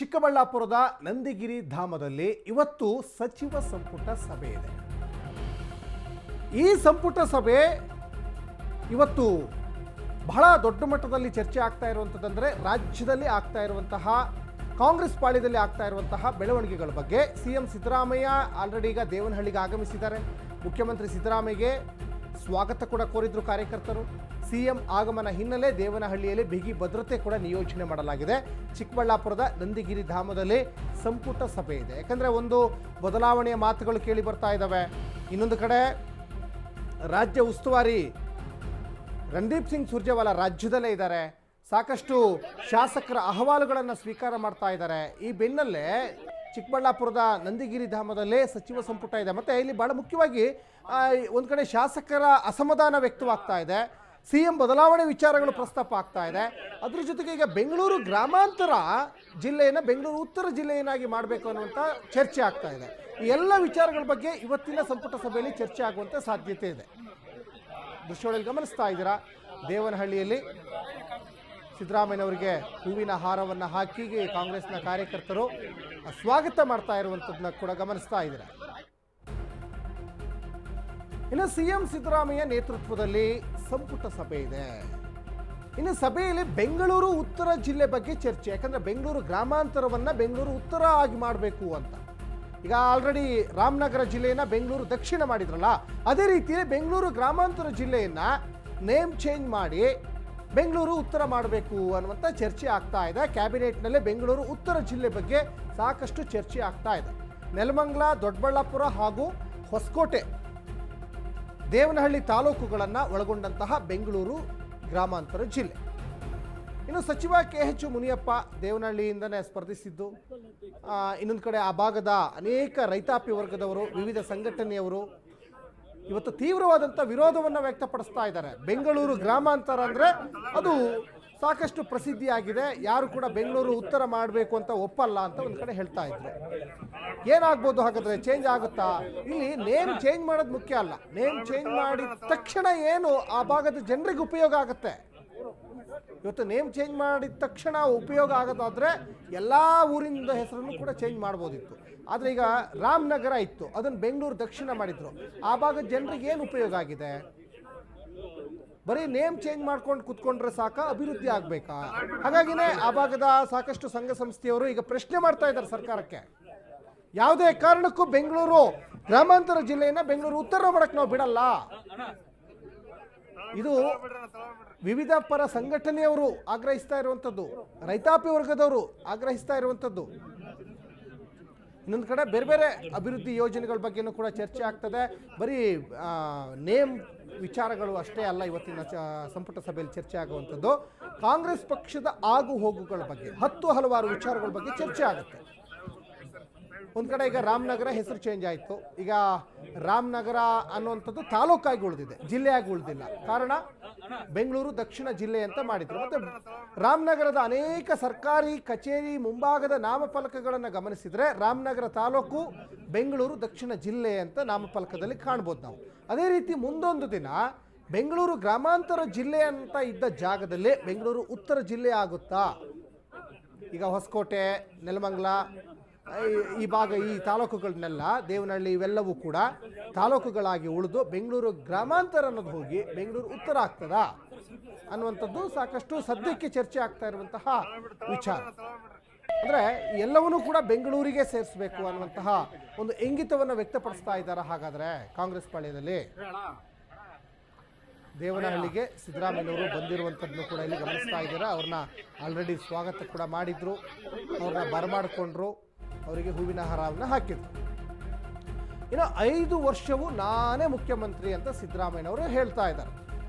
ಚಿಕ್ಕಬಳ್ಳಾಪುರದ ನಂದಿಗಿರಿ ಧಾಮದಲ್ಲಿ ಇವತ್ತು ಸಚಿವ ಸಂಪುಟ ಸಭೆ ಇದೆ. ಈ ಸಂಪುಟ ಸಭೆ ಇವತ್ತು ಬಹಳ ದೊಡ್ಡ ಮಟ್ಟದಲ್ಲಿ ಚರ್ಚೆ ಆಗ್ತಾ ಇರುವಂಥದ್ದಂದರೆ ರಾಜ್ಯದಲ್ಲಿ ಆಗ್ತಾ ಇರುವಂತಹ ಕಾಂಗ್ರೆಸ್ ಪಾಳ್ಯದಲ್ಲಿ ಆಗ್ತಾ ಇರುವಂತಹ ಬೆಳವಣಿಗೆಗಳ ಬಗ್ಗೆ ಸಿಎಂ ಸಿದ್ದರಾಮಯ್ಯ ಆಲ್ರೆಡಿ ಈಗ ದೇವನಹಳ್ಳಿಗೆ ಆಗಮಿಸಿದ್ದಾರೆ. ಮುಖ್ಯಮಂತ್ರಿ ಸಿದ್ದರಾಮಯ್ಯಗೆ ಸ್ವಾಗತ ಕೂಡ ಕೋರಿದ್ರು ಕಾರ್ಯಕರ್ತರು. ಸಿಎಂ ಆಗಮನ ಹಿನ್ನೆಲೆ ದೇವನಹಳ್ಳಿಯಲ್ಲಿ ಬಿಗಿ ಭದ್ರತೆ ಕೂಡ ನಿಯೋಜನೆ ಮಾಡಲಾಗಿದೆ. ಚಿಕ್ಕಬಳ್ಳಾಪುರದ ನಂದಿಗಿರಿ ಧಾಮದಲ್ಲಿ ಸಂಪುಟ ಸಭೆ ಇದೆ. ಯಾಕಂದರೆ ಒಂದು ಬದಲಾವಣೆಯ ಮಾತುಗಳು ಕೇಳಿ ಬರ್ತಾ ಇದ್ದಾವೆ. ಇನ್ನೊಂದು ಕಡೆ ರಾಜ್ಯ ಉಸ್ತುವಾರಿ ರಣದೀಪ್ ಸಿಂಗ್ ಸುರ್ಜೇವಾಲಾ ರಾಜ್ಯದಲ್ಲೇ ಇದ್ದಾರೆ. ಸಾಕಷ್ಟು ಶಾಸಕರ ಅಹವಾಲುಗಳನ್ನು ಸ್ವೀಕಾರ ಮಾಡ್ತಾ ಇದ್ದಾರೆ. ಈ ಬೆನ್ನಲ್ಲೇ ಚಿಕ್ಕಬಳ್ಳಾಪುರದ ನಂದಿಗಿರಿ ಧಾಮದಲ್ಲೇ ಸಚಿವ ಸಂಪುಟ ಇದೆ. ಮತ್ತು ಇಲ್ಲಿ ಭಾಳ ಮುಖ್ಯವಾಗಿ ಒಂದು ಕಡೆ ಶಾಸಕರ ಅಸಮಾಧಾನ ವ್ಯಕ್ತವಾಗ್ತಾ ಇದೆ. ಸಿಎಂ ಬದಲಾವಣೆ ವಿಚಾರಗಳು ಪ್ರಸ್ತಾಪ ಆಗ್ತಾ ಇದೆ. ಅದ್ರ ಜೊತೆಗೆ ಈಗ ಬೆಂಗಳೂರು ಗ್ರಾಮಾಂತರ ಜಿಲ್ಲೆಯನ್ನು ಬೆಂಗಳೂರು ಉತ್ತರ ಜಿಲ್ಲೆಯನ್ನಾಗಿ ಮಾಡಬೇಕು ಅನ್ನುವಂಥ ಚರ್ಚೆ ಆಗ್ತಾ ಇದೆ. ಈ ಎಲ್ಲ ವಿಚಾರಗಳ ಬಗ್ಗೆ ಇವತ್ತಿನ ಸಂಪುಟ ಸಭೆಯಲ್ಲಿ ಚರ್ಚೆ ಆಗುವಂಥ ಸಾಧ್ಯತೆ ಇದೆ. ದೃಶ್ಯಗಳಲ್ಲಿ ಗಮನಿಸ್ತಾ ಇದ್ದೀರಾ, ದೇವನಹಳ್ಳಿಯಲ್ಲಿ ಸಿದ್ದರಾಮಯ್ಯನವರಿಗೆ ಹೂವಿನ ಹಾರವನ್ನು ಹಾಕಿ ಕಾಂಗ್ರೆಸ್ನ ಕಾರ್ಯಕರ್ತರು ಸ್ವಾಗತ ಮಾಡ್ತಾ ಇರುವಂಥದ್ದನ್ನ ಕೂಡ ಗಮನಿಸ್ತಾ ಇದ್ದೀರಾ. ಇನ್ನು ಸಿಎಂ ಸಿದ್ದರಾಮಯ್ಯ ನೇತೃತ್ವದಲ್ಲಿ ಸಂಪುಟ ಸಭೆ ಇದೆ. ಇನ್ನು ಸಭೆಯಲ್ಲಿ ಬೆಂಗಳೂರು ಉತ್ತರ ಜಿಲ್ಲೆ ಬಗ್ಗೆ ಚರ್ಚೆ. ಯಾಕಂದರೆ ಬೆಂಗಳೂರು ಗ್ರಾಮಾಂತರವನ್ನು ಬೆಂಗಳೂರು ಉತ್ತರ ಆಗಿ ಮಾಡಬೇಕು ಅಂತ. ಈಗ ಆಲ್ರೆಡಿ ರಾಮನಗರ ಜಿಲ್ಲೆಯನ್ನು ಬೆಂಗಳೂರು ದಕ್ಷಿಣ ಮಾಡಿದ್ರಲ್ಲ, ಅದೇ ರೀತಿಯಲ್ಲಿ ಬೆಂಗಳೂರು ಗ್ರಾಮಾಂತರ ಜಿಲ್ಲೆಯನ್ನು ನೇಮ್ ಚೇಂಜ್ ಮಾಡಿ ಬೆಂಗಳೂರು ಉತ್ತರ ಮಾಡಬೇಕು ಅನ್ನುವಂಥ ಚರ್ಚೆ ಆಗ್ತಾ ಇದೆ. ಕ್ಯಾಬಿನೆಟ್ನಲ್ಲೇ ಬೆಂಗಳೂರು ಉತ್ತರ ಜಿಲ್ಲೆ ಬಗ್ಗೆ ಸಾಕಷ್ಟು ಚರ್ಚೆ ಆಗ್ತಾ ಇದೆ. ನೆಲಮಂಗಲ, ದೊಡ್ಡಬಳ್ಳಾಪುರ ಹಾಗೂ ಹೊಸಕೋಟೆ, ದೇವನಹಳ್ಳಿ ತಾಲೂಕುಗಳನ್ನು ಒಳಗೊಂಡಂತಹ ಬೆಂಗಳೂರು ಗ್ರಾಮಾಂತರ ಜಿಲ್ಲೆ. ಇನ್ನು ಸಚಿವ KH ಮುನಿಯಪ್ಪ ದೇವನಹಳ್ಳಿಯಿಂದನೇ ಸ್ಪರ್ಧಿಸಿದ್ದು. ಇನ್ನೊಂದು ಕಡೆ ಆ ಭಾಗದ ಅನೇಕ ರೈತಾಪಿ ವರ್ಗದವರು, ವಿವಿಧ ಸಂಘಟನೆಯವರು ಇವತ್ತು ತೀವ್ರವಾದಂಥ ವಿರೋಧವನ್ನು ವ್ಯಕ್ತಪಡಿಸ್ತಾ ಇದ್ದಾರೆ. ಬೆಂಗಳೂರು ಗ್ರಾಮಾಂತರ ಅಂದರೆ ಅದು ಸಾಕಷ್ಟು ಪ್ರಸಿದ್ಧಿಯಾಗಿದೆ, ಯಾರು ಕೂಡ ಬೆಂಗಳೂರು ಉತ್ತರ ಮಾಡಬೇಕು ಅಂತ ಒಪ್ಪಲ್ಲ ಅಂತ ಒಂದು ಕಡೆ ಹೇಳ್ತಾ ಇದ್ರು. ಏನಾಗ್ಬೋದು ಹಾಗಾದರೆ? ಚೇಂಜ್ ಆಗುತ್ತಾ? ಇಲ್ಲಿ ನೇಮ್ ಚೇಂಜ್ ಮಾಡೋದು ಮುಖ್ಯ ಅಲ್ಲ. ನೇಮ್ ಚೇಂಜ್ ಮಾಡಿದ ತಕ್ಷಣ ಏನು ಆ ಭಾಗದ ಜನರಿಗೆ ಉಪಯೋಗ ಆಗುತ್ತೆ. ಇವತ್ತು ನೇಮ್ ಚೇಂಜ್ ಮಾಡಿದ ತಕ್ಷಣ ಉಪಯೋಗ ಆಗೋದಾದರೆ ಎಲ್ಲ ಊರಿನ ಹೆಸರನ್ನು ಕೂಡ ಚೇಂಜ್ ಮಾಡ್ಬೋದಿತ್ತು. ಆದರೆ ಈಗ ರಾಮನಗರ ಇತ್ತು, ಅದನ್ನು ಬೆಂಗಳೂರು ದಕ್ಷಿಣ ಮಾಡಿದ್ರು. ಆ ಭಾಗದ ಜನರಿಗೆ ಏನು ಉಪಯೋಗ ಆಗಿದೆ? ಬರೀ ನೇಮ್ ಚೇಂಜ್ ಮಾಡ್ಕೊಂಡು ಕುತ್ಕೊಂಡ್ರೆ ಸಾಕ, ಅಭಿವೃದ್ಧಿ ಆಗಬೇಕಾ? ಹಾಗಾಗಿನೇ ಆ ಭಾಗದ ಸಾಕಷ್ಟು ಸಂಘ ಸಂಸ್ಥೆಯವರು ಈಗ ಪ್ರಶ್ನೆ ಮಾಡ್ತಾ ಇದ್ದಾರೆ ಸರ್ಕಾರಕ್ಕೆ. ಯಾವುದೇ ಕಾರಣಕ್ಕೂ ಬೆಂಗಳೂರು ಗ್ರಾಮಾಂತರ ಜಿಲ್ಲೆಯನ್ನು ಬೆಂಗಳೂರು ಉತ್ತರ ಮಾಡಕ್ಕೆ ನಾವು ಬಿಡಲ್ಲ. ಇದು ವಿವಿಧ ಪರ ಸಂಘಟನೆಯವರು ಆಗ್ರಹಿಸ್ತಾ ಇರುವಂಥದ್ದು, ರೈತಾಪಿ ವರ್ಗದವರು ಆಗ್ರಹಿಸ್ತಾ ಇರುವಂಥದ್ದು. ಇನ್ನೊಂದು ಕಡೆ ಬೇರೆ ಬೇರೆ ಅಭಿವೃದ್ಧಿ ಯೋಜನೆಗಳ ಬಗ್ಗೆನೂ ಕೂಡ ಚರ್ಚೆ ಆಗ್ತದೆ. ಬರೀ ನೇಮ್ ವಿಚಾರಗಳು ಅಷ್ಟೇ ಅಲ್ಲ ಇವತ್ತಿನ ಸಂಪುಟ ಸಭೆಯಲ್ಲಿ ಚರ್ಚೆ ಆಗುವಂಥದ್ದು. ಕಾಂಗ್ರೆಸ್ ಪಕ್ಷದ ಆಗು ಹೋಗುಗಳ ಬಗ್ಗೆ ಹಲವಾರು ವಿಚಾರಗಳ ಬಗ್ಗೆ ಚರ್ಚೆ ಆಗುತ್ತೆ. ಒಂದು ಕಡೆ ಈಗ ರಾಮನಗರ ಹೆಸರು ಚೇಂಜ್ ಆಯಿತು. ಈಗ ರಾಮನಗರ ಅನ್ನುವಂಥದ್ದು ತಾಲೂಕಾಗಿ ಉಳಿದಿದೆ, ಜಿಲ್ಲೆಯಾಗಿ ಉಳಿದಿಲ್ಲ. ಕಾರಣ ಬೆಂಗಳೂರು ದಕ್ಷಿಣ ಜಿಲ್ಲೆ ಅಂತ ಮಾಡಿದ್ರು. ಮತ್ತು ರಾಮನಗರದ ಅನೇಕ ಸರ್ಕಾರಿ ಕಚೇರಿ ಮುಂಭಾಗದ ನಾಮಫಲಕಗಳನ್ನು ಗಮನಿಸಿದರೆ ರಾಮನಗರ ತಾಲೂಕು, ಬೆಂಗಳೂರು ದಕ್ಷಿಣ ಜಿಲ್ಲೆ ಅಂತ ನಾಮಫಲಕದಲ್ಲಿ ಕಾಣ್ಬೋದು ನಾವು. ಅದೇ ರೀತಿ ಮುಂದೊಂದು ದಿನ ಬೆಂಗಳೂರು ಗ್ರಾಮಾಂತರ ಜಿಲ್ಲೆ ಅಂತ ಇದ್ದ ಜಾಗದಲ್ಲಿ ಬೆಂಗಳೂರು ಉತ್ತರ ಜಿಲ್ಲೆ ಆಗುತ್ತಾ? ಈಗ ಹೊಸಕೋಟೆ, ನೆಲಮಂಗಲ, ಈ ಭಾಗ, ಈ ತಾಲೂಕುಗಳನ್ನೆಲ್ಲ, ದೇವನಹಳ್ಳಿ, ಇವೆಲ್ಲವೂ ಕೂಡ ತಾಲೂಕುಗಳಾಗಿ ಉಳಿದು ಬೆಂಗಳೂರು ಗ್ರಾಮಾಂತರ ಅನ್ನೋದು ಹೋಗಿ ಬೆಂಗಳೂರು ಉತ್ತರ ಆಗ್ತದಾ ಅನ್ನುವಂಥದ್ದು ಸಾಕಷ್ಟು ಸದ್ಯಕ್ಕೆ ಚರ್ಚೆ ಆಗ್ತಾ ಇರುವಂತಹ ವಿಚಾರ. ಅಂದರೆ ಎಲ್ಲವನ್ನೂ ಕೂಡ ಬೆಂಗಳೂರಿಗೆ ಸೇರಿಸಬೇಕು ಅನ್ನುವಂತಹ ಒಂದು ಇಂಗಿತವನ್ನು ವ್ಯಕ್ತಪಡಿಸ್ತಾ ಇದ್ದಾರೆ. ಹಾಗಾದರೆ ಕಾಂಗ್ರೆಸ್ ಪಾಳ್ಯದಲ್ಲಿ ದೇವನಹಳ್ಳಿಗೆ ಸಿದ್ದರಾಮಯ್ಯನವರು ಬಂದಿರುವಂಥದ್ದನ್ನು ಕೂಡ ಇಲ್ಲಿ ಗಮನಿಸ್ತಾ ಇದ್ದಾರೆ. ಅವ್ರನ್ನ ಆಲ್ರೆಡಿ ಸ್ವಾಗತ ಕೂಡ ಮಾಡಿದ್ರು, ಅವ್ರನ್ನ ಬರಮಾಡಿಕೊಂಡ್ರು, ಅವರಿಗೆ ಹೂವಿನ ಹಾರವನ್ನು ಹಾಕಿದ್ರು. ಇನ್ನು 5 ವರ್ಷವೂ ನಾನೇ ಮುಖ್ಯಮಂತ್ರಿ ಅಂತ ಸಿದ್ದರಾಮಯ್ಯನವರು ಹೇಳ್ತಾ ಇದ್ದಾರೆ.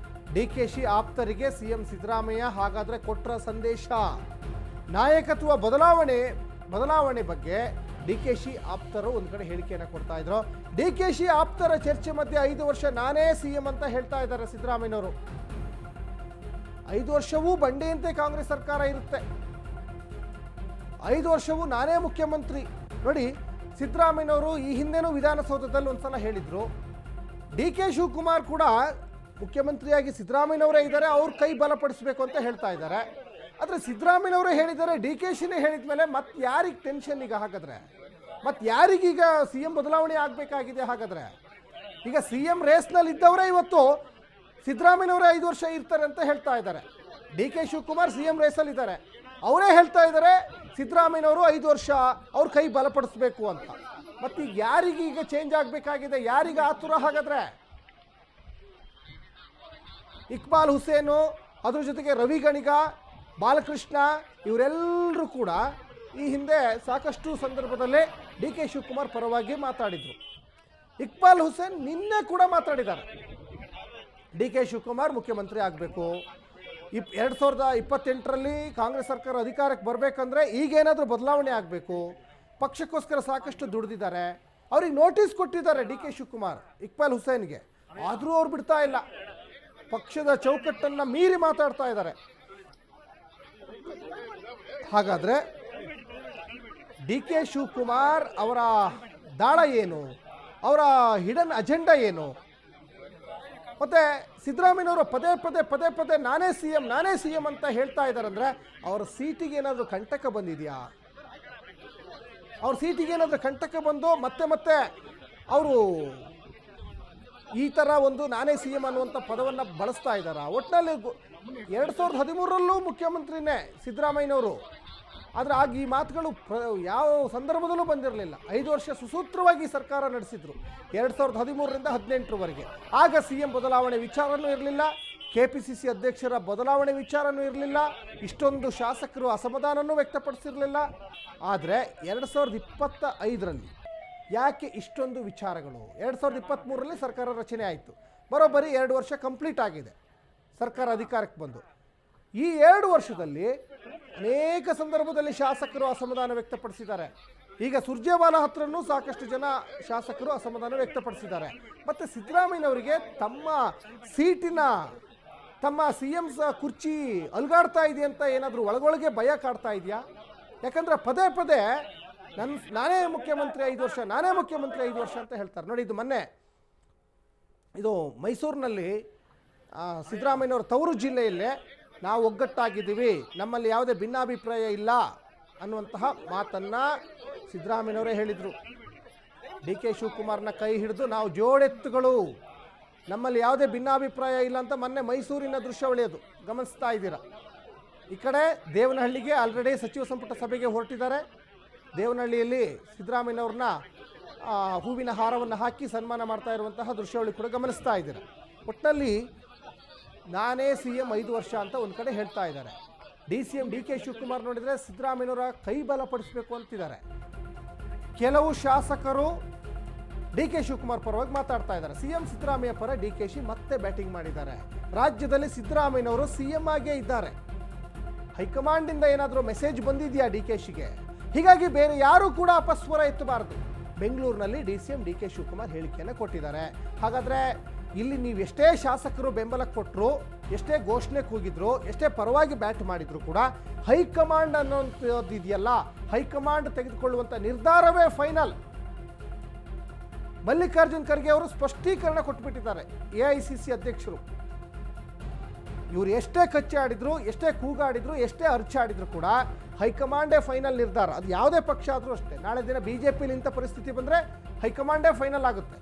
DKಶಿ ಆಪ್ತರಿಗೆ ಸಿಎಂ ಸಿದ್ದರಾಮಯ್ಯ ಹಾಗಾದರೆ ಕೊಟ್ರ ಸಂದೇಶ. ನಾಯಕತ್ವ ಬದಲಾವಣೆ ಬಗ್ಗೆ DKಶಿ ಆಪ್ತರು ಒಂದು ಕಡೆ ಹೇಳಿಕೆಯನ್ನು ಕೊಡ್ತಾ ಇದ್ರು. DKಶಿ ಆಪ್ತರ ಚರ್ಚೆ ಮಧ್ಯೆ 5 ವರ್ಷ ನಾನೇ ಸಿಎಂ ಅಂತ ಹೇಳ್ತಾ ಇದ್ದಾರೆ ಸಿದ್ದರಾಮಯ್ಯನವರು. 5 ವರ್ಷವೂ ಬಂಡೆಯಂತೆ ಕಾಂಗ್ರೆಸ್ ಸರ್ಕಾರ ಇರುತ್ತೆ, 5 ವರ್ಷವೂ ನಾನೇ ಮುಖ್ಯಮಂತ್ರಿ. ನೋಡಿ, ಸಿದ್ದರಾಮಯ್ಯನವರು ಈ ಹಿಂದೆನೂ ವಿಧಾನಸೌಧದಲ್ಲಿ ಒಂದ್ಸಲ ಹೇಳಿದ್ರು, DK ಶಿವಕುಮಾರ್ ಕೂಡ ಮುಖ್ಯಮಂತ್ರಿಯಾಗಿ ಸಿದ್ದರಾಮಯ್ಯನವರೇ ಇದ್ದಾರೆ, ಅವ್ರ ಕೈ ಬಲಪಡಿಸಬೇಕು ಅಂತ ಹೇಳ್ತಾ ಇದ್ದಾರೆ. ಆದರೆ ಸಿದ್ದರಾಮಯ್ಯನವರೇ ಹೇಳಿದ್ದಾರೆ, ಡಿ ಕೆ ಶಿನೇ ಹೇಳಿದ ಮೇಲೆ ಮತ್ತೆ ಯಾರಿಗೆ ಟೆನ್ಷನ್ ಈಗ? ಹಾಗಾದ್ರೆ ಮತ್ತೆ ಯಾರಿಗೀಗ ಸಿ ಎಂ ಬದಲಾವಣೆ ಆಗಬೇಕಾಗಿದೆ? ಹಾಗಾದ್ರೆ ಈಗ ಸಿ ಎಂ ರೇಸ್ನಲ್ಲಿ ಇದ್ದವರೇ ಇವತ್ತು ಸಿದ್ದರಾಮಯ್ಯನವರೇ 5 ವರ್ಷ ಇರ್ತಾರೆ ಅಂತ ಹೇಳ್ತಾ ಇದ್ದಾರೆ. D K Shivakumar C M ರೇಸಲ್ಲಿ ಇದ್ದಾರೆ, ಅವರೇ ಹೇಳ್ತಾ ಇದ್ದಾರೆ ಸಿದ್ದರಾಮಯ್ಯನವರು 5 ವರ್ಷ ಅವ್ರ ಕೈ ಬಲಪಡಿಸ್ಬೇಕು ಅಂತ. ಮತ್ತೆ ಈಗ ಯಾರಿಗೀಗ ಚೇಂಜ್ ಆಗಬೇಕಾಗಿದೆ? ಯಾರಿಗೆ ಆತುರ? ಹಾಗಾದ್ರೆ ಇಕ್ಬಾಲ್ ಹುಸೇನು, ಅದ್ರ ಜೊತೆಗೆ ರವಿ ಗಣಿಗ, ಬಾಲಕೃಷ್ಣ ಇವರೆಲ್ಲರೂ ಕೂಡ ಈ ಹಿಂದೆ ಸಾಕಷ್ಟು ಸಂದರ್ಭದಲ್ಲೇ ಡಿ ಕೆ ಶಿವಕುಮಾರ್ ಪರವಾಗಿ ಮಾತಾಡಿದರು. ಇಕ್ಬಾಲ್ ಹುಸೇನ್ ನಿನ್ನೆ ಕೂಡ ಮಾತಾಡಿದ್ದಾರೆ, ಡಿ ಕೆ ಶಿವಕುಮಾರ್ ಮುಖ್ಯಮಂತ್ರಿ ಆಗಬೇಕು, 2028ರಲ್ಲಿ ಕಾಂಗ್ರೆಸ್ ಸರ್ಕಾರ ಅಧಿಕಾರಕ್ಕೆ ಬರಬೇಕಂದ್ರೆ ಈಗೇನಾದರೂ ಬದಲಾವಣೆ ಆಗಬೇಕು, ಪಕ್ಷಕ್ಕೋಸ್ಕರ ಸಾಕಷ್ಟು ದುಡಿದಿದ್ದಾರೆ, ಅವ್ರಿಗೆ ನೋಟಿಸ್ ಕೊಟ್ಟಿದ್ದಾರೆ ಡಿ ಕೆ ಶಿವಕುಮಾರ್ ಇಕ್ಬಾಲ್ ಹುಸೇನ್ಗೆ. ಆದರೂ ಅವ್ರು ಬಿಡ್ತಾ ಇಲ್ಲ, ಪಕ್ಷದ ಚೌಕಟ್ಟನ್ನು ಮೀರಿ ಮಾತಾಡ್ತಾ ಇದ್ದಾರೆ. ಹಾಗಾದರೆ ಡಿ ಕೆ ಶಿವಕುಮಾರ್ ಅವರ ದಾಳ ಏನು, ಅವರ ಹಿಡನ್ ಅಜೆಂಡಾ ಏನು? ಮತ್ತು ಸಿದ್ದರಾಮಯ್ಯನವರು ಪದೇ ಪದೇ ನಾನೇ ಸಿ ಎಂ ಅಂತ ಹೇಳ್ತಾ ಇದ್ದಾರೆ ಅಂದರೆ ಅವರ ಸೀಟಿಗೆ ಏನಾದರೂ ಕಂಟಕ ಬಂದಿದೆಯಾ? ಅವ್ರ ಸೀಟಿಗೆ ಏನಾದರೂ ಕಂಟಕ ಬಂದು ಮತ್ತೆ ಅವರು ಈ ಥರ ಒಂದು ನಾನೇ ಸಿ ಎಂ ಅನ್ನುವಂಥ ಪದವನ್ನು ಬಳಸ್ತಾ ಇದ್ದಾರೆ. ಒಟ್ಟಿನಲ್ಲಿ 2013ರಲ್ಲೂ ಮುಖ್ಯಮಂತ್ರಿನೇ ಸಿದ್ದರಾಮಯ್ಯನವರು, ಆದರೆ ಆಗ ಈ ಮಾತುಗಳು ಯಾವ ಸಂದರ್ಭದಲ್ಲೂ ಬಂದಿರಲಿಲ್ಲ. 5 ವರ್ಷ ಸುಸೂತ್ರವಾಗಿ ಸರ್ಕಾರ ನಡೆಸಿದ್ರು 2013ರಿಂದ 18ರವರೆಗೆ. ಆಗ ಸಿ ಎಂ ಬದಲಾವಣೆ ವಿಚಾರನೂ ಇರಲಿಲ್ಲ, KPCC ಅಧ್ಯಕ್ಷರ ಬದಲಾವಣೆ ವಿಚಾರನೂ ಇರಲಿಲ್ಲ, ಇಷ್ಟೊಂದು ಶಾಸಕರು ಅಸಮಾಧಾನನೂ ವ್ಯಕ್ತಪಡಿಸಿರಲಿಲ್ಲ. ಆದರೆ 2025ರಲ್ಲಿ ಯಾಕೆ ಇಷ್ಟೊಂದು ವಿಚಾರಗಳು? 2023ರಲ್ಲಿ ಸರ್ಕಾರ ರಚನೆ ಆಯಿತು, ಬರೋಬ್ಬರಿ 2 ವರ್ಷ ಕಂಪ್ಲೀಟ್ ಆಗಿದೆ ಸರ್ಕಾರ ಅಧಿಕಾರಕ್ಕೆ ಬಂದು. ಈ 2 ವರ್ಷದಲ್ಲಿ ಅನೇಕ ಸಂದರ್ಭದಲ್ಲಿ ಶಾಸಕರು ಅಸಮಾಧಾನ ವ್ಯಕ್ತಪಡಿಸಿದ್ದಾರೆ. ಈಗ ಸುರ್ಜೇವಾಲಾ ಹತ್ರನೂ ಸಾಕಷ್ಟು ಜನ ಶಾಸಕರು ಅಸಮಾಧಾನ ವ್ಯಕ್ತಪಡಿಸಿದ್ದಾರೆ. ಮತ್ತು ಸಿದ್ದರಾಮಯ್ಯನವರಿಗೆ ತಮ್ಮ ಸೀಟಿನ ತಮ್ಮ ಸಿ ಎಂ ಕುರ್ಚಿ ಅಲ್ಗಾಡ್ತಾ ಇದೆ ಅಂತ ಏನಾದರೂ ಒಳಗೊಳಗೆ ಭಯ ಕಾಡ್ತಾ ಇದೆಯಾ? ಯಾಕಂದರೆ ಪದೇ ನಾನೇ ಮುಖ್ಯಮಂತ್ರಿ 5 ವರ್ಷ, ನಾನೇ ಮುಖ್ಯಮಂತ್ರಿ 5 ವರ್ಷ ಅಂತ ಹೇಳ್ತಾರೆ. ನೋಡಿ, ಇದು ಮೊನ್ನೆ ಮೈಸೂರಿನಲ್ಲಿ ಸಿದ್ದರಾಮಯ್ಯನವರ ತವರು ಜಿಲ್ಲೆಯಲ್ಲೇ ನಾವು ಒಗ್ಗಟ್ಟಾಗಿದ್ದೀವಿ, ನಮ್ಮಲ್ಲಿ ಯಾವುದೇ ಭಿನ್ನಾಭಿಪ್ರಾಯ ಇಲ್ಲ ಅನ್ನುವಂತಹ ಮಾತನ್ನು ಸಿದ್ದರಾಮಯ್ಯನವರೇ ಹೇಳಿದರು. ಡಿ ಕೆ ಶಿವಕುಮಾರ್ನ ಕೈ ಹಿಡಿದು ನಾವು ಜೋಡೆತ್ತುಗಳು, ನಮ್ಮಲ್ಲಿ ಯಾವುದೇ ಭಿನ್ನಾಭಿಪ್ರಾಯ ಇಲ್ಲ ಅಂತ ಮೊನ್ನೆ ಮೈಸೂರಿನ ದೃಶ್ಯಾವಳಿ ಅದು ಗಮನಿಸ್ತಾ ಇದ್ದೀರಾ. ಈ ಕಡೆ ದೇವನಹಳ್ಳಿಗೆ ಆಲ್ರೆಡಿ ಸಚಿವ ಸಂಪುಟ ಸಭೆಗೆ ಹೊರಟಿದ್ದಾರೆ. ದೇವನಹಳ್ಳಿಯಲ್ಲಿ ಸಿದ್ದರಾಮಯ್ಯನವ್ರನ್ನ ಹೂವಿನ ಹಾರವನ್ನು ಹಾಕಿ ಸನ್ಮಾನ ಮಾಡ್ತಾ ಇರುವಂತಹ ದೃಶ್ಯಾವಳಿ ಕೂಡ ಗಮನಿಸ್ತಾ ಇದ್ದೀರಾ. ಒಟ್ಟಿನಲ್ಲಿ ನಾನೇ ಸಿ ಎಂ 5 ವರ್ಷ ಅಂತ ಒಂದು ಕಡೆ ಹೇಳ್ತಾ ಇದ್ದಾರೆ. ಡಿ ಕೆ ಶಿವಕುಮಾರ್ ನೋಡಿದರೆ ಸಿದ್ದರಾಮಯ್ಯನವರ ಕೈ ಬಲಪಡಿಸಬೇಕು ಅಂತಿದ್ದಾರೆ. ಕೆಲವು ಶಾಸಕರು ಡಿ ಕೆ ಶಿವಕುಮಾರ್ ಪರವಾಗಿ ಮಾತಾಡ್ತಾ ಇದ್ದಾರೆ. ಸಿ ಎಂ ಸಿದ್ದರಾಮಯ್ಯ ಪರ ಡಿ ಕೆ ಶಿ ಮತ್ತೆ ಬ್ಯಾಟಿಂಗ್ ಮಾಡಿದ್ದಾರೆ. ರಾಜ್ಯದಲ್ಲಿ ಸಿದ್ದರಾಮಯ್ಯನವರು ಸಿ ಎಂ ಆಗೇ ಇದ್ದಾರೆ. ಹೈಕಮಾಂಡಿಂದ ಏನಾದರೂ ಮೆಸೇಜ್ ಬಂದಿದೆಯಾ ಡಿ ಕೆ ಶಿಗೆ? ಹೀಗಾಗಿ ಬೇರೆ ಯಾರೂ ಕೂಡ ಅಪಸ್ವರ ಎತ್ತಬಾರದು. ಬೆಂಗಳೂರಿನಲ್ಲಿ ಡಿ ಕೆ ಶಿವಕುಮಾರ್ ಹೇಳಿಕೆಯನ್ನು ಕೊಟ್ಟಿದ್ದಾರೆ. ಹಾಗಾದರೆ ಇಲ್ಲಿ ನೀವು ಎಷ್ಟೇ ಶಾಸಕರು ಬೆಂಬಲ ಕೊಟ್ಟರು, ಎಷ್ಟೇ ಘೋಷಣೆ ಕೂಗಿದ್ರು, ಎಷ್ಟೇ ಪರವಾಗಿ ಬ್ಯಾಟ್ ಮಾಡಿದ್ರು ಕೂಡ ಹೈಕಮಾಂಡ್ ಅನ್ನೋಂಥದ್ದು ಇದೆಯಲ್ಲ, ಹೈಕಮಾಂಡ್ ತೆಗೆದುಕೊಳ್ಳುವಂಥ ನಿರ್ಧಾರವೇ ಫೈನಲ್. ಮಲ್ಲಿಕಾರ್ಜುನ್ ಖರ್ಗೆ ಅವರು ಸ್ಪಷ್ಟೀಕರಣ ಕೊಟ್ಟುಬಿಟ್ಟಿದ್ದಾರೆ. AICC ಅಧ್ಯಕ್ಷರು ಇವರು ಎಷ್ಟೇ ಕಚ್ಚಾಡಿದ್ರು, ಎಷ್ಟೇ ಕೂಗಾಡಿದ್ರು, ಎಷ್ಟೇ ಅರ್ಚಾಡಿದ್ರು ಕೂಡ ಹೈಕಮಾಂಡೇ ಫೈನಲ್ ನಿರ್ಧಾರ. ಅದು ಯಾವುದೇ ಪಕ್ಷ ಆದರೂ ಅಷ್ಟೇ. ನಾಳೆ ದಿನ BJPಲಿ ಇಂಥ ಪರಿಸ್ಥಿತಿ ಬಂದರೆ ಹೈಕಮಾಂಡೇ ಫೈನಲ್ ಆಗುತ್ತೆ.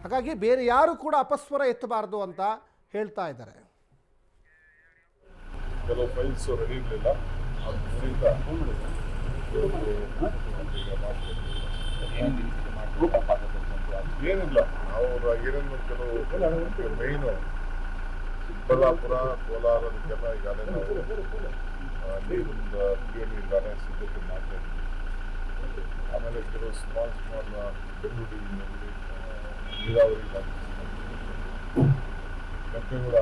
ಹಾಗಾಗಿ ಬೇರೆ ಯಾರು ಕೂಡ ಅಪಸ್ವರ ಎತ್ತಬಾರದು ಅಂತ ಹೇಳ್ತಾ ಇದ್ದಾರೆ. ಕೆಲವು ಫೈಲ್ಸ್ ರೆಡಿ ಇರಲಿಲ್ಲ, ಏನಿಲ್ಲ. ಅವರು ಏನೇನು ಕೆಲವು ಮೇಯ್ನು ಚಿಕ್ಕಬಳ್ಳಾಪುರ, ಕೋಲಾರದಕ್ಕೆಲ್ಲ ಈಗಾಗಲೇ ನಾವು ನೀರಿನ ಈಗಾಗಲೇ ಸಿದ್ಧತೆ ಮಾಡ್ತಾ ಇದ್ದೀವಿ. ಆಮೇಲೆ ಕೆಲವು ಸ್ಮಾಲ್ ಬೆಂಗಳೂರು ನೀರಾವರಿ ಕೆಂಪೇಗೌಡ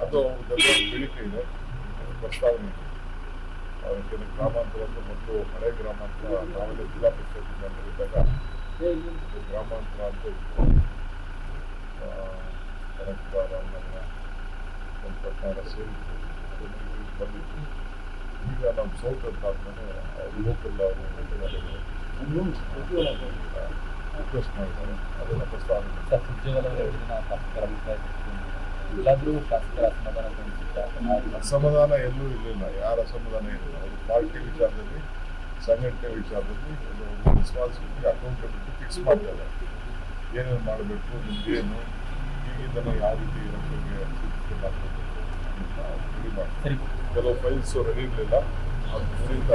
ಅದು ಬೇಡಿಕೆ ಇದೆ, ಪ್ರಸ್ತಾವನೆ ಇದೆ. ಕೆಲವು ಗ್ರಾಮಾಂತರ ಮತ್ತು ಹಳೆ ಗ್ರಾಮಾಂತರ ನಾವೆಲ್ಲ ಜಿಲ್ಲಾ ಪಂಚಾಯತ್ ಇದ್ದಾಗ ಗ್ರಾಮಾಂತರ ಅಂತ ಇತ್ತು. ರಾಮನಗರ, ಚನ್ನಪಟ್ಟಣ ಸೇರಿತ್ತು, ಬಂದಿತ್ತು. ಈಗ ನಾವು ಸೌತ್ ಅಂತ ಆದ್ಮೇಲೆ ಅವ್ರು ಲೋಕಲ್ ರಿಕ್ವೆಸ್ಟ್ ಮಾಡಿದ್ದಾರೆ, ಅದನ್ನು ಪ್ರಸ್ತಾವನೆ ಅಸಮಾಧಾನ ಎಲ್ಲೂ ಇರಲಿಲ್ಲ, ಯಾರ ಅಸಮಾಧಾನ ಇರಲಿಲ್ಲ. ಅವರು ಪಾರ್ಟಿ ವಿಚಾರದಲ್ಲಿ, ಸಂಘಟನೆ ವಿಚಾರದಲ್ಲಿ ರೆಸ್ಪಾನ್ಸಿಬಿಲಿಟಿ, ಅಕೌಂಟಬಿಲಿಟಿ ಫಿಕ್ಸ್ ಮಾಡ್ತಾರೆ. ಏನೇನು ಮಾಡಬೇಕು, ನಿಮ್ಗೇನು ಈಗಿಂದನೇ ಯಾವ ರೀತಿ ಇರೋರಿಗೆ ರೆಡಿ ಮಾಡಿ. ಕೆಲವು ಫೈಲ್ಸ್ ರೆಡಿ ಇರಲಿಲ್ಲ, ಅದರಿಂದ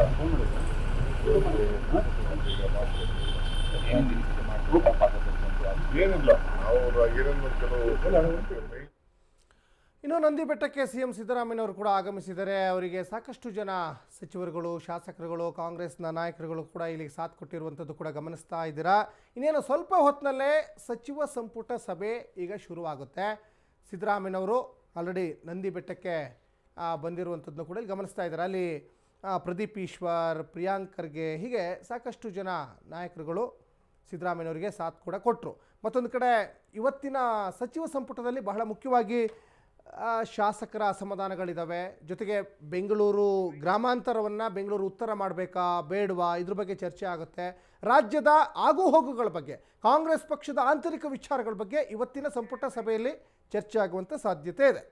ಏನಿಲ್ಲ ಅವ್ರ ಏನೇನು ಕೆಲವು. ಇನ್ನು ನಂದಿ ಬೆಟ್ಟಕ್ಕೆ ಸಿಎಂ ಸಿದ್ದರಾಮಯ್ಯನವರು ಕೂಡ ಆಗಮಿಸಿದ್ದಾರೆ. ಅವರಿಗೆ ಸಾಕಷ್ಟು ಜನ ಸಚಿವರುಗಳು, ಶಾಸಕರುಗಳು, ಕಾಂಗ್ರೆಸ್ನ ನಾಯಕರುಗಳು ಕೂಡ ಇಲ್ಲಿಗೆ ಸಾಥ್ ಕೊಟ್ಟಿರುವಂಥದ್ದು ಕೂಡ ಗಮನಿಸ್ತಾ ಇದ್ದೀರಾ. ಇನ್ನೇನು ಸ್ವಲ್ಪ ಹೊತ್ತಿನಲ್ಲೇ ಸಚಿವ ಸಂಪುಟ ಸಭೆ ಈಗ ಶುರುವಾಗುತ್ತೆ. ಸಿದ್ದರಾಮಯ್ಯನವರು ಆಲ್ರೆಡಿ ನಂದಿ ಬೆಟ್ಟಕ್ಕೆ ಬಂದಿರುವಂಥದ್ದನ್ನು ಕೂಡ ಇಲ್ಲಿ ಗಮನಿಸ್ತಾ ಇದ್ದಾರೆ. ಅಲ್ಲಿ ಪ್ರದೀಪ್ ಈಶ್ವರ್, ಪ್ರಿಯಾಂಕ್ ಖರ್ಗೆ, ಹೀಗೆ ಸಾಕಷ್ಟು ಜನ ನಾಯಕರುಗಳು ಸಿದ್ದರಾಮಯ್ಯನವರಿಗೆ ಸಾಥ್ ಕೂಡ ಕೊಟ್ಟರು. ಮತ್ತೊಂದು ಕಡೆ ಇವತ್ತಿನ ಸಚಿವ ಸಂಪುಟದಲ್ಲಿ ಬಹಳ ಮುಖ್ಯವಾಗಿ ಶಾಸಕರ ಅಸಮಾಧಾನಗಳಿದ್ದಾವೆ. ಜೊತೆಗೆ ಬೆಂಗಳೂರು ಗ್ರಾಮಾಂತರವನ್ನು ಬೆಂಗಳೂರು ಉತ್ತರ ಮಾಡಬೇಕಾ ಬೇಡವಾ, ಇದ್ರ ಬಗ್ಗೆ ಚರ್ಚೆ ಆಗುತ್ತೆ. ರಾಜ್ಯದ ಆಗುಹೋಗುಗಳ ಬಗ್ಗೆ, ಕಾಂಗ್ರೆಸ್ ಪಕ್ಷದ ಆಂತರಿಕ ವಿಚಾರಗಳ ಬಗ್ಗೆ ಇವತ್ತಿನ ಸಂಪುಟ ಸಭೆಯಲ್ಲಿ ಚರ್ಚೆ ಆಗುವಂಥ ಸಾಧ್ಯತೆ ಇದೆ.